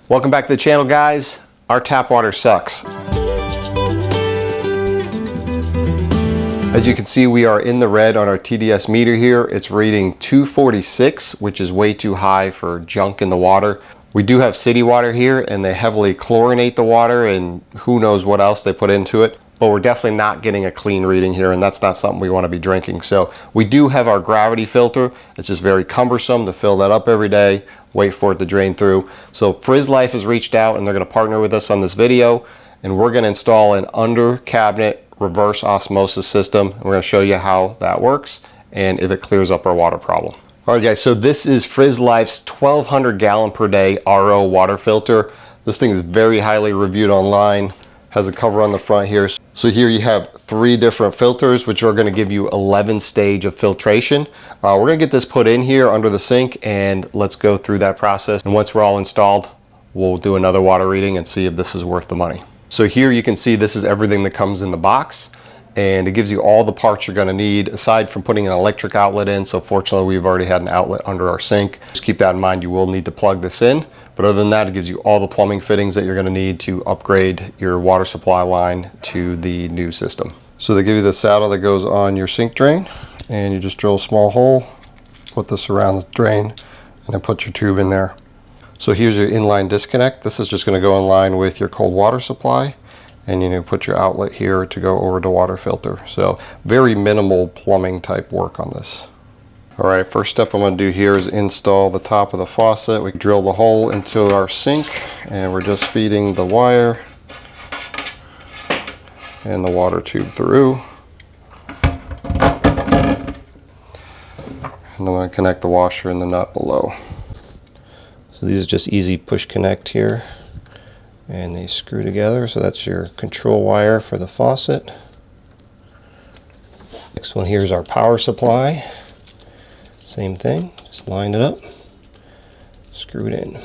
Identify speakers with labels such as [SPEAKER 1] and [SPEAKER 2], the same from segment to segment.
[SPEAKER 1] Welcome back to the channel, guys. Our tap water sucks. As you can see, we are in the red on our TDS meter here. It's reading 246, which is way too high for junk in the water. We do have city water here, and they heavily chlorinate the water, and who knows what else they put into it. But we're definitely not getting a clean reading here, and that's not something we want to be drinking. So we do have our gravity filter. It's just very cumbersome to fill that up every day, wait for it to drain through. So Frizzlife has reached out, and they're going to partner with us on this video, and we're going to install an under cabinet reverse osmosis system. And we're going to show you how that works and if it clears up our water problem. All right, guys, so this is Frizzlife's 1200 gallon per day RO water filter. This thing is very highly reviewed online. Has a cover on the front here. So here you have 3 different filters, which are going to give you 11 stage of filtration. We're going to get this put in here under the sink, and let's go through that process. And once we're all installed, we'll do another water reading and see if this is worth the money. So here you can see this is everything that comes in the box, and it gives you all the parts you're going to need aside from putting an electric outlet in. So fortunately, we've already had an outlet under our sink. Just keep that in mind, you will need to plug this in. But other than that, it gives you all the plumbing fittings that you're going to need to upgrade your water supply line to the new system. So they give you the saddle that goes on your sink drain, and you just drill a small hole, put this around the drain, and then put your tube in there. So here's your inline disconnect. This is just going to go in line with your cold water supply, and you need to put your outlet here to go over to water filter. So very minimal plumbing type work on this. All right, first step I'm going to do here is install the top of the faucet. We drill the hole into our sink, and we're just feeding the wire and the water tube through. And then I'm going to connect the washer and the nut below. So these are just easy push connect here, and they screw together. So that's your control wire for the faucet. Next one here is our power supply. Same thing, just line it up, screw it in.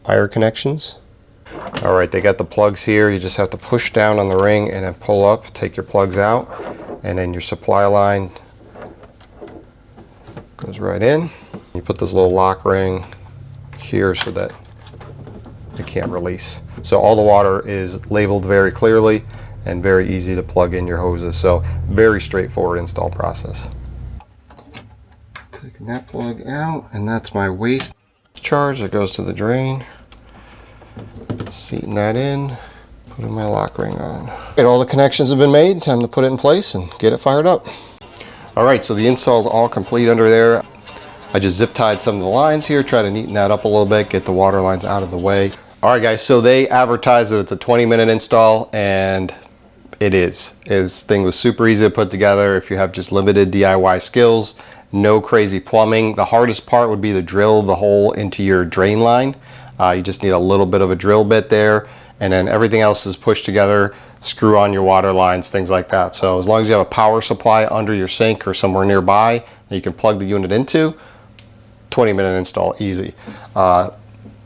[SPEAKER 1] Wire connections. All right, they got the plugs here. You just have to push down on the ring and then pull up, take your plugs out, and then your supply line goes right in. You put this little lock ring here so that it can't release. So all the water is labeled very clearly and very easy to plug in your hoses. So very straightforward install process. Taking that plug out, and that's my waste charge that goes to the drain. Seating that in, putting my lock ring on. Okay, all the connections have been made. Time to put it in place and get it fired up. All right, so the install is all complete under there. I just zip tied some of the lines here, try to neaten that up a little bit, get the water lines out of the way. All right, guys, so they advertise that it's a 20-minute install, and it is. This thing was super easy to put together if you have just limited DIY skills, no crazy plumbing. The hardest part would be to drill the hole into your drain line. You just need a little bit of a drill bit there, and then everything else is pushed together, screw on your water lines, things like that. So as long as you have a power supply under your sink or somewhere nearby that you can plug the unit into, 20-minute install, easy.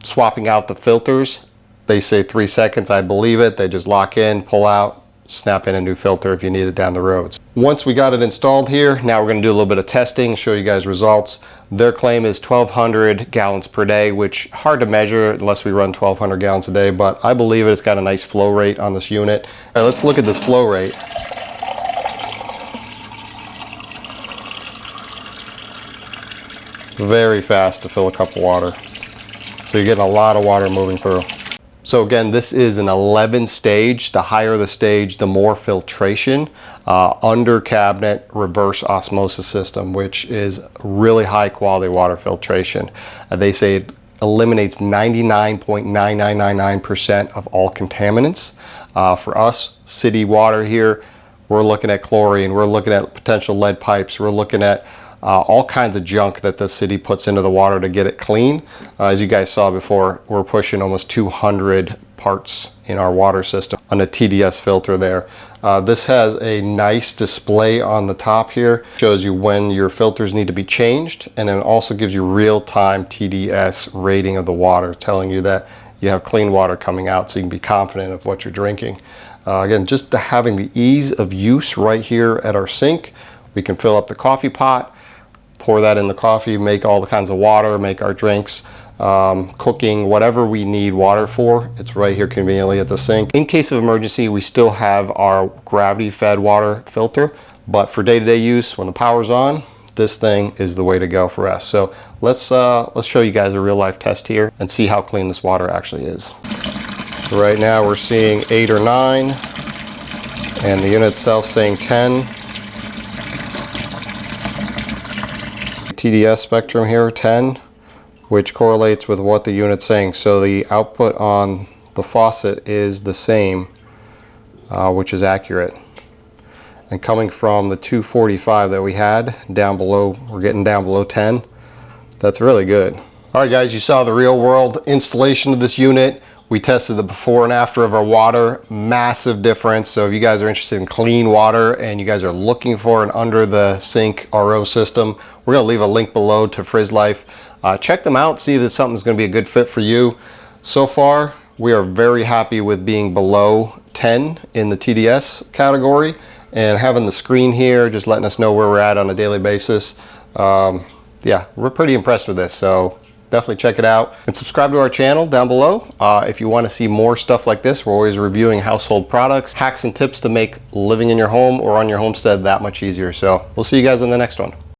[SPEAKER 1] Swapping out the filters, they say 3 seconds. I believe it. They just lock in, pull out, snap in a new filter if you need it down the road. Once we got it installed here, now we're going to do a little bit of testing, show you guys results. Their claim is 1200 gallons per day, which hard to measure unless we run 1200 gallons a day, but I believe it. It's got a nice flow rate on this unit. All right, let's look at this flow rate. Very fast to fill a cup of water. So you're getting a lot of water moving through. So again, this is an 11 stage. The higher the stage, the more filtration. Under cabinet reverse osmosis system, which is really high quality water filtration. They say it eliminates 99.9999% of all contaminants. For us, city water here, we're looking at chlorine, we're looking at potential lead pipes, we're looking at all kinds of junk that the city puts into the water to get it clean. As you guys saw before, we're pushing almost 200 parts in our water system on a TDS filter there. This has a nice display on the top here. Shows you when your filters need to be changed, and then also gives you real-time TDS rating of the water, telling you that you have clean water coming out so you can be confident of what you're drinking. Again, just having the ease of use right here at our sink. We can fill up the coffee pot, pour that in the coffee, make all the kinds of water, make our drinks. cooking, whatever we need water for, it's right here conveniently at the sink. In case of emergency, we still have our gravity-fed water filter, but for day-to-day use, when the power's on, this thing is the way to go for us. So let's show you guys a real-life test here and see how clean this water actually is. So right now we're seeing 8 or 9, and the unit itself saying 10. TDS spectrum here, 10, which correlates with what the unit's saying. So the output on the faucet is the same, which is accurate. And coming from the 245 that we had down below, we're getting down below 10. That's really good. All right, guys, you saw the real world installation of this unit. We tested the before and after of our water, massive difference. So if you guys are interested in clean water and you guys are looking for an under the sink RO system, we're gonna leave a link below to Frizzlife. Check them out, see if it's something that's gonna be a good fit for you. So far, we are very happy with being below 10 in the TDS category, and having the screen here just letting us know where we're at on a daily basis. Yeah, we're pretty impressed with this. So definitely check it out and subscribe to our channel down below. If you want to see more stuff like this, we're always reviewing household products, hacks and tips to make living in your home or on your homestead that much easier. So we'll see you guys in the next one.